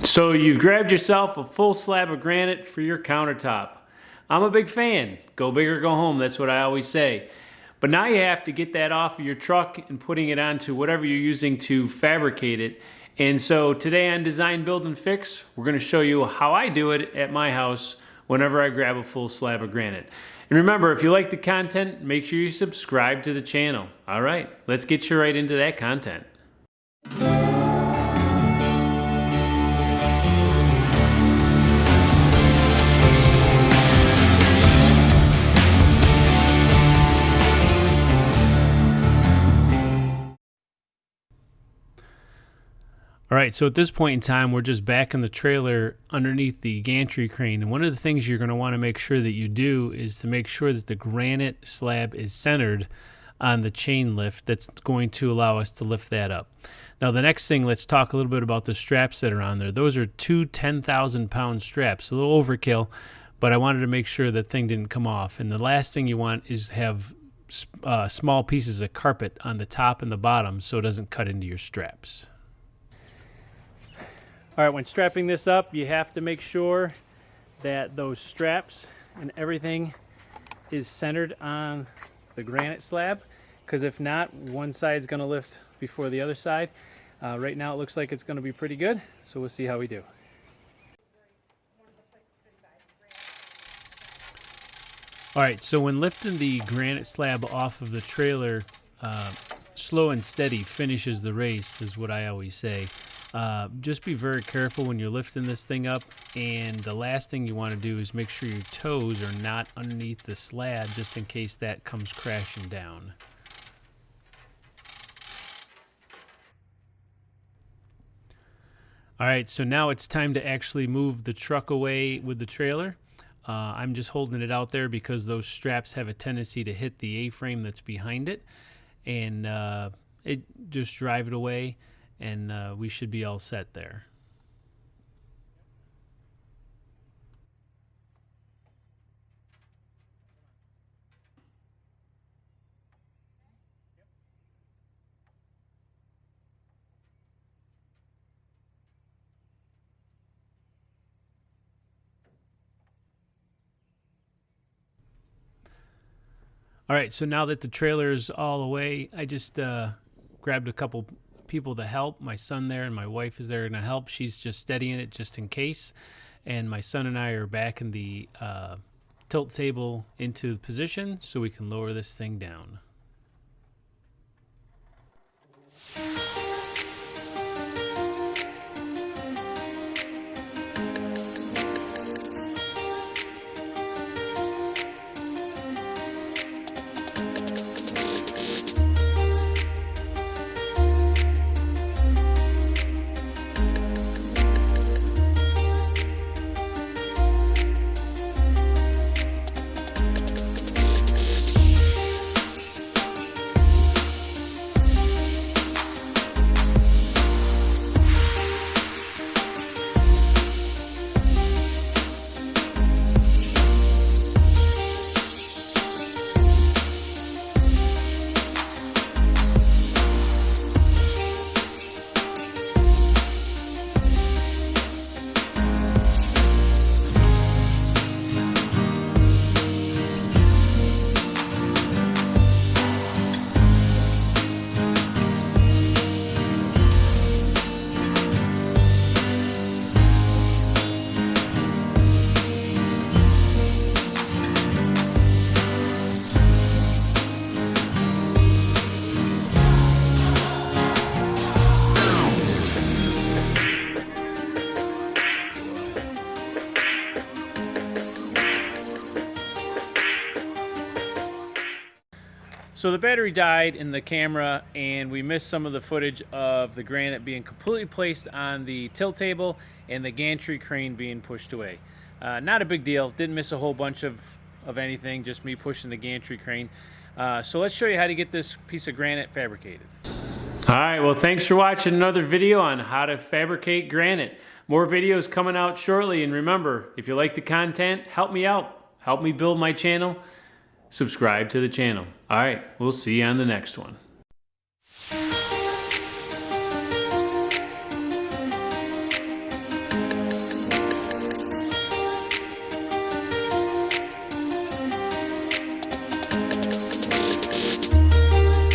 So you've grabbed yourself a full slab of granite for your countertop. I'm a big fan. Go big or go home, that's what I always say. But now you have to get that off of your truck and putting it onto whatever you're using to fabricate it. And so today on Design, Build, and Fix, we're going to show you how I do it at my house whenever I grab a full slab of granite. And remember, if you like the content, make sure you subscribe to the channel. All right, let's get you right into that content. All right, so at this point in time, we're just back in the trailer underneath the gantry crane. And one of the things you're going to want to make sure that you do is to make sure that the granite slab is centered on the chain lift that's going to allow us to lift that up. Now, the next thing, let's talk a little bit about the straps that are on there. Those are two 10,000-pound straps, a little overkill, but I wanted to make sure that thing didn't come off. And the last thing you want is have small pieces of carpet on the top and the bottom so it doesn't cut into your straps. All right, when strapping this up, you have to make sure that those straps and everything is centered on the granite slab, because if not, one side's going to lift before the other side. Right now it looks like it's going to be pretty good, so we'll see how we do. All right, so when lifting the granite slab off of the trailer, slow and steady finishes the race, is what I always say. Just be very careful when you're lifting this thing up, and the last thing you want to do is make sure your toes are not underneath the slab, just in case that comes crashing down. Alright, so now it's time to actually move the truck away with the trailer. I'm just holding it out there because those straps have a tendency to hit the A-frame that's behind it, and just drive it away. And we should be all set there. All right, so now that the trailer is all away, I just grabbed a couple people to help. My son there and my wife is there to help. She's just steadying it just in case. And my son and I are back in the tilt table into position so we can lower this thing down. So the battery died in the camera, and we missed some of the footage of the granite being completely placed on the tilt table and the gantry crane being pushed away. Not a big deal. Didn't miss a whole bunch of anything, just me pushing the gantry crane. So let's show you how to get this piece of granite fabricated. All right, well, thanks for watching another video on how to fabricate granite. More videos coming out shortly, and remember, if you like the content, help me out. Help me build my channel. Subscribe to the channel. All right, we'll see you on the next one.